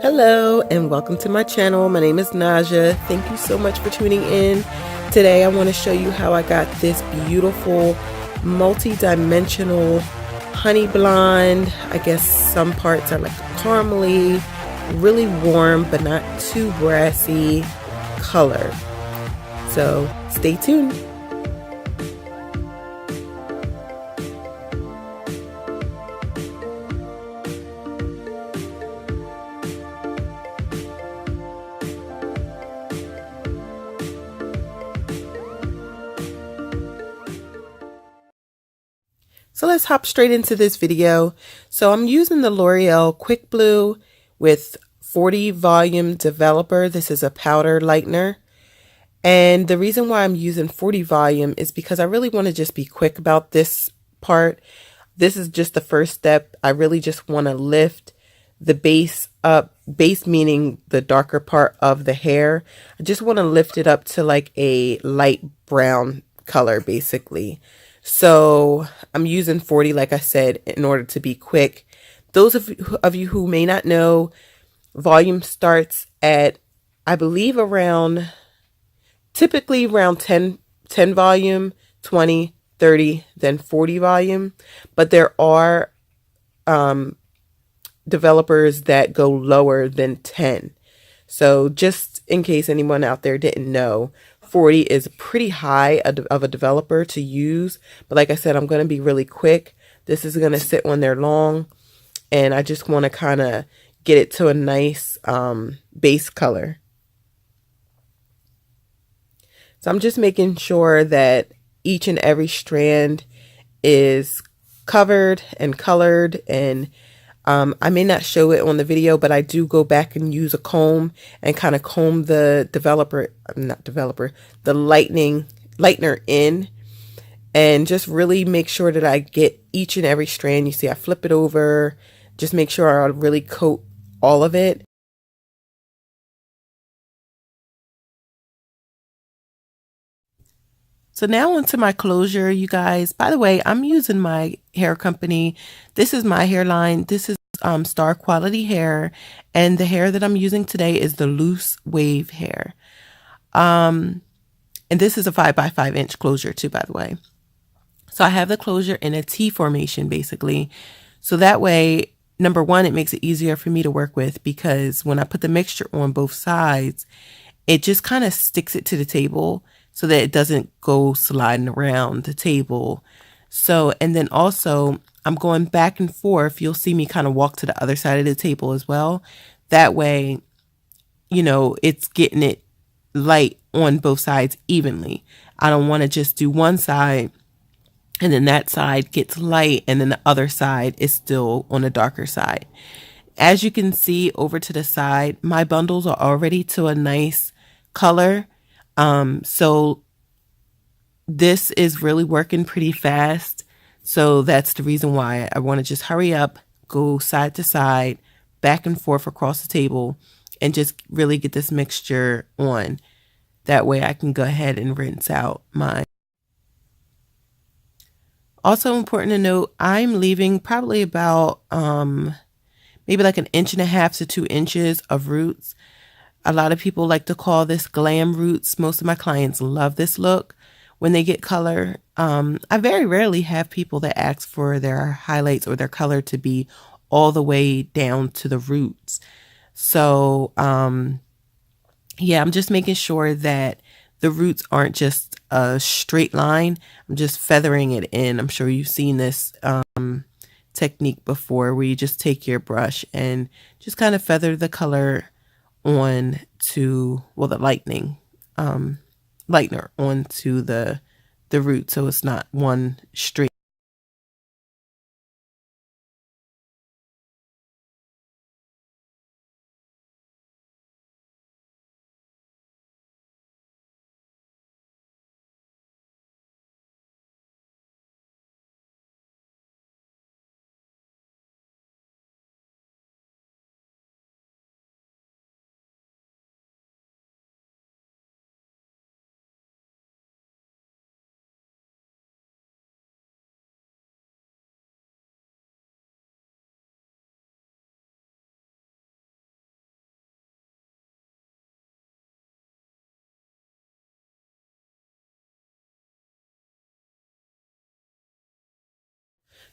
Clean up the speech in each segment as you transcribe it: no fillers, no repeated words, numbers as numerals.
Hello and welcome to my channel. My name is Naja. Thank you so much for tuning in. Today I want to show you how I got this beautiful multi-dimensional honey blonde. I guess some parts are like caramely, really warm but not too brassy color. So stay tuned. So let's hop straight into this video. So I'm using the L'Oreal Quick Blue with 40 volume developer. This is a powder lightener. And the reason why I'm using 40 volume is because I really want to just be quick about this part. This is just the first step. I really just want to lift the base up, base meaning the darker part of the hair. I just want to lift it up to like a light brown color basically. So I'm using 40, like I said, in order to be quick. Those of you who may not know, volume starts at, I believe, typically around 10 volume, 20, 30, then 40 volume. But there are developers that go lower than 10. So just in case anyone out there didn't know, 40 is pretty high of a developer to use. But like I said, I'm going to be really quick. This is going to sit on there long. And I just want to kind of get it to a nice base color. So I'm just making sure that each and every strand is covered and colored, and I may not show it on the video, but I do go back and use a comb and kind of comb the the lightener in, and just really make sure that I get each and every strand. You see, I flip it over, just make sure I really coat all of it. So now onto my closure, you guys. By the way, I'm using my hair company. This is my hairline. This is Star Quality Hair, and the hair that I'm using today is the loose wave hair. And this is a 5x5 inch closure too, by the way. So I have the closure in a T formation basically. So that way, number one, it makes it easier for me to work with, because when I put the mixture on both sides, it just kind of sticks it to the table so that it doesn't go sliding around the table. So, and then also I'm going back and forth. You'll see me kind of walk to the other side of the table as well. That way, you know, it's getting it light on both sides evenly. I don't want to just do one side and then that side gets light and then the other side is still on the darker side. As you can see over to the side, my bundles are already to a nice color. So this is really working pretty fast. So that's the reason why I want to just hurry up, go side to side, back and forth across the table, and just really get this mixture on. That way I can go ahead and rinse out mine. Also important to note, I'm leaving probably about maybe like 1.5 to 2 inches of roots. A lot of people like to call this glam roots. Most of my clients love this look when they get color. I very rarely have people that ask for their highlights or their color to be all the way down to the roots. So, yeah, I'm just making sure that the roots aren't just a straight line. I'm just feathering it in. I'm sure you've seen this technique before, where you just take your brush and just kind of feather the color on to, well, the lightener onto the root, so it's not one straight.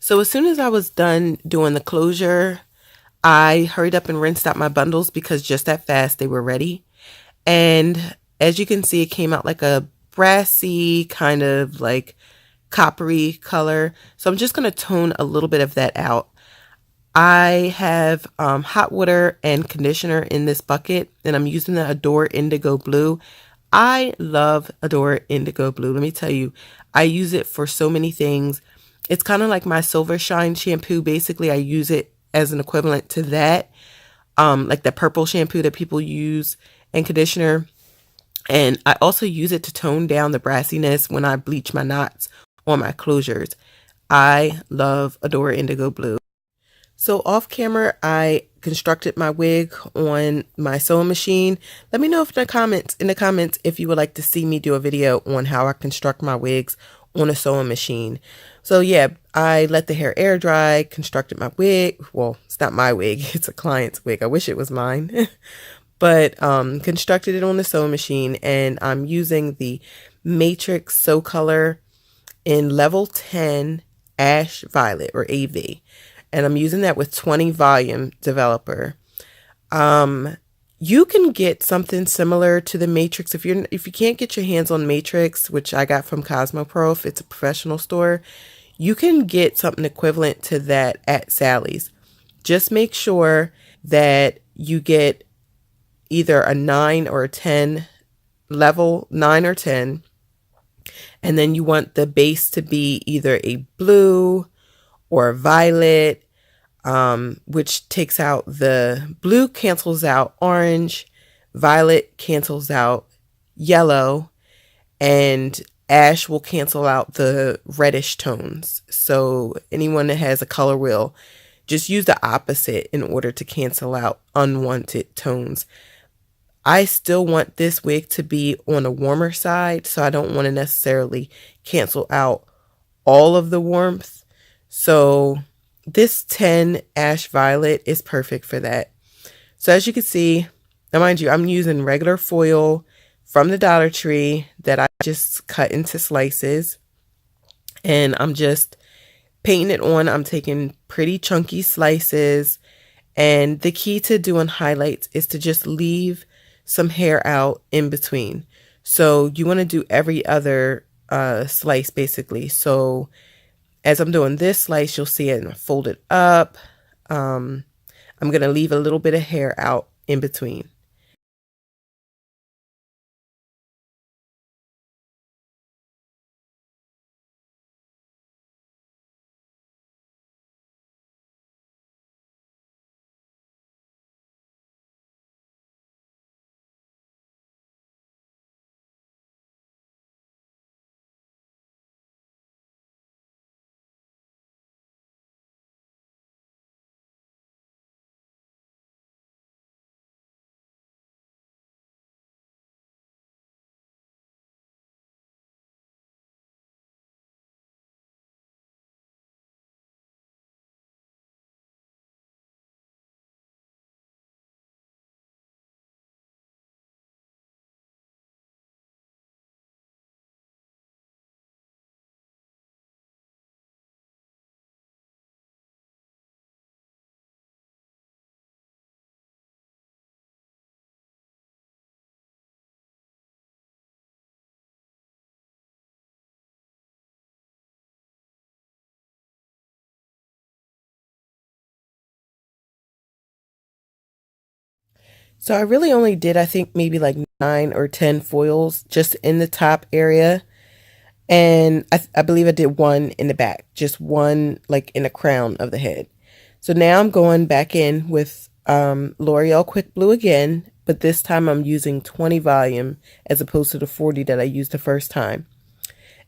So as soon as I was done doing the closure, I hurried up and rinsed out my bundles because just that fast they were ready. And as you can see, it came out like a brassy kind of like coppery color. So I'm just going to tone a little bit of that out. I have hot water and conditioner in this bucket, and I'm using the Adore Indigo Blue. I love Adore Indigo Blue. Let me tell you, I use it for so many things. It's kind of like my Silver Shine shampoo. Basically, I use it as an equivalent to that, like the purple shampoo that people use, and conditioner. And I also use it to tone down the brassiness when I bleach my knots on my closures. I love Adore Indigo Blue. So off camera, I constructed my wig on my sewing machine. Let me know if in the comments if you would like to see me do a video on how I construct my wigs on a sewing machine. So yeah, I let the hair air dry, constructed my wig. Well, it's not my wig, it's a client's wig. I wish it was mine. But constructed it on the sewing machine, and I'm using the Matrix SoColor in level 10 Ash Violet, or AV. And I'm using that with 20 volume developer. You can get something similar to the Matrix if you can't get your hands on Matrix, which I got from Cosmoprof. It's a professional store. You can get something equivalent to that at Sally's. Just make sure that you get either a 9 or a 10 level, 9 or 10. And then you want the base to be either a blue or a violet, which takes out the blue, cancels out orange, violet cancels out yellow, and ash will cancel out the reddish tones. So anyone that has a color wheel, just use the opposite in order to cancel out unwanted tones. I still want this wig to be on a warmer side, so I don't want to necessarily cancel out all of the warmth. So this 10 Ash Violet is perfect for that. So as you can see, now mind you, I'm using regular foil from the Dollar Tree that I just cut into slices. And I'm just painting it on. I'm taking pretty chunky slices. And the key to doing highlights is to just leave some hair out in between. So you want to do every other slice basically. So as I'm doing this slice, you'll see it fold it up. I'm going to leave a little bit of hair out in between. So I really only did, I think, maybe like 9 or 10 foils just in the top area. And I believe I did one in the back, just one like in the crown of the head. So now I'm going back in with L'Oreal Quick Blue again, but this time I'm using 20 volume as opposed to the 40 that I used the first time.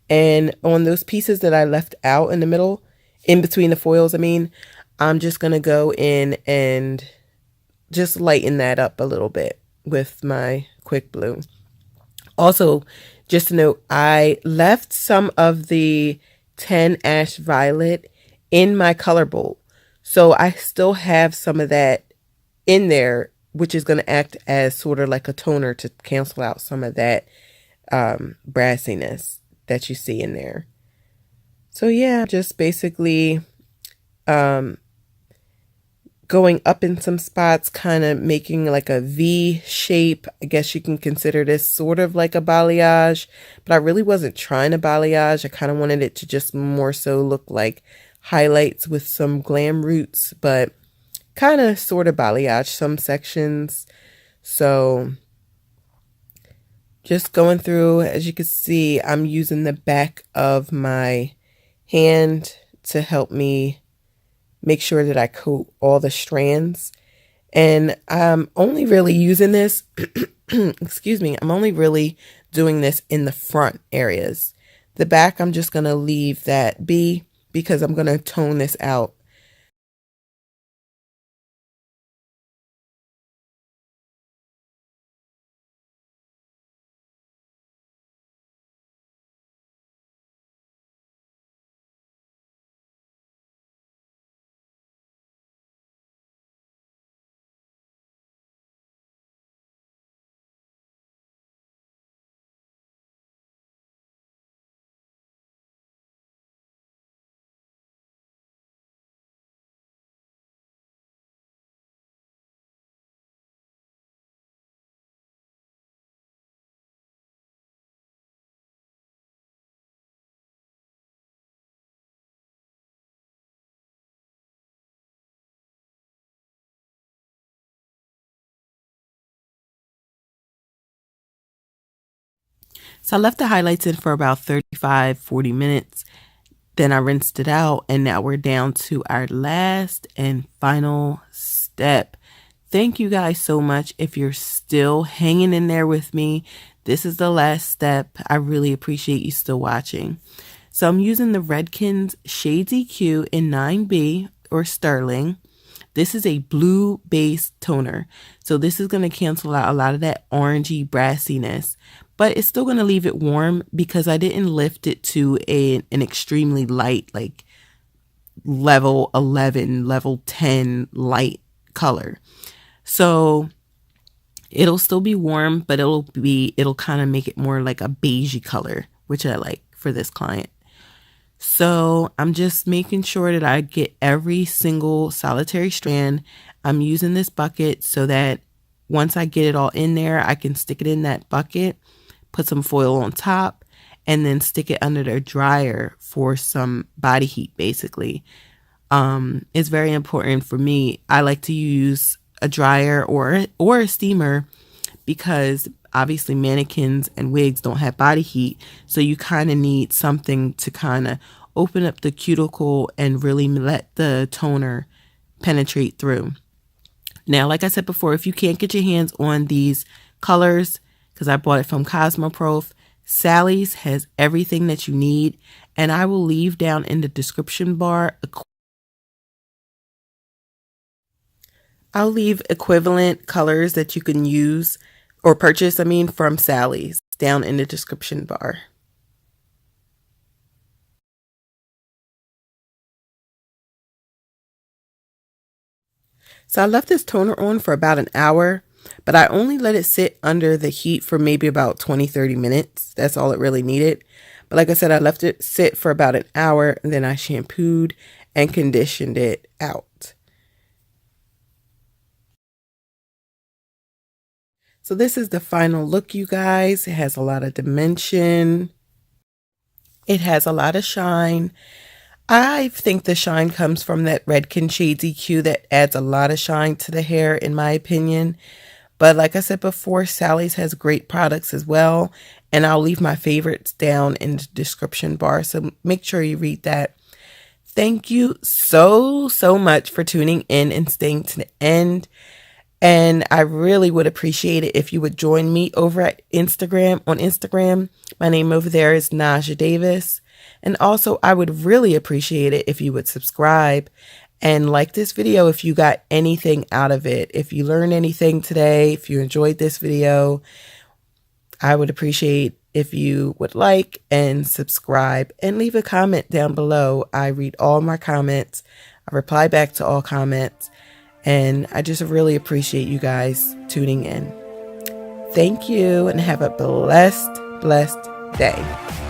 And on those pieces that I left out in the middle, in between the foils, I'm just going to go in and just lighten that up a little bit with my Quick Blue. Also, just to note, I left some of the 10 Ash Violet in my color bowl. So I still have some of that in there, which is going to act as sort of like a toner to cancel out some of that brassiness that you see in there. So yeah, just basically going up in some spots, kind of making like a V shape. I guess you can consider this sort of like a balayage, but I really wasn't trying to balayage. I kind of wanted it to just more so look like highlights with some glam roots, but kind of sort of balayage some sections. So just going through, as you can see, I'm using the back of my hand to help me make sure that I coat all the strands. And I'm only really using this, excuse me, I'm only really doing this in the front areas. The back, I'm just going to leave that be because I'm going to tone this out. So I left the highlights in for about 35-40 minutes. Then I rinsed it out, and now we're down to our last and final step. Thank you guys so much if you're still hanging in there with me. This is the last step. I really appreciate you still watching. So I'm using the Redken Shades EQ in 9B or Sterling. This is a blue based toner. So this is going to cancel out a lot of that orangey brassiness, but it's still going to leave it warm because I didn't lift it to an extremely light, like level 11, level 10 light color. So it'll still be warm, but it'll kind of make it more like a beigey color, which I like for this client. So I'm just making sure that I get every single solitary strand. I'm using this bucket so that once I get it all in there, I can stick it in that bucket, put some foil on top, and then stick it under the dryer for some body heat, basically. It's very important for me. I like to use a dryer or a steamer because obviously mannequins and wigs don't have body heat. So you kind of need something to kind of open up the cuticle and really let the toner penetrate through. Now, like I said before, if you can't get your hands on these colors, because I bought it from Cosmoprof, Sally's has everything that you need. And I will leave down in the description bar I'll leave equivalent colors that you can use or purchase, from Sally's down in the description bar. So I left this toner on for about an hour, but I only let it sit under the heat for maybe about 20-30 minutes. That's all it really needed. But like I said, I left it sit for about an hour, and then I shampooed and conditioned it out. So this is the final look, you guys. It has a lot of dimension. It has a lot of shine. I think the shine comes from that Redken Shades EQ that adds a lot of shine to the hair, in my opinion. But like I said before, Sally's has great products as well. And I'll leave my favorites down in the description bar. So make sure you read that. Thank you so much for tuning in and staying to the end. And I really would appreciate it if you would join me over at Instagram. On Instagram, my name over there is Naja Davis. And also, I would really appreciate it if you would subscribe and like this video if you got anything out of it. If you learned anything today, if you enjoyed this video, I would appreciate if you would like and subscribe and leave a comment down below. I read all my comments. I reply back to all comments. And I just really appreciate you guys tuning in. Thank you and have a blessed day.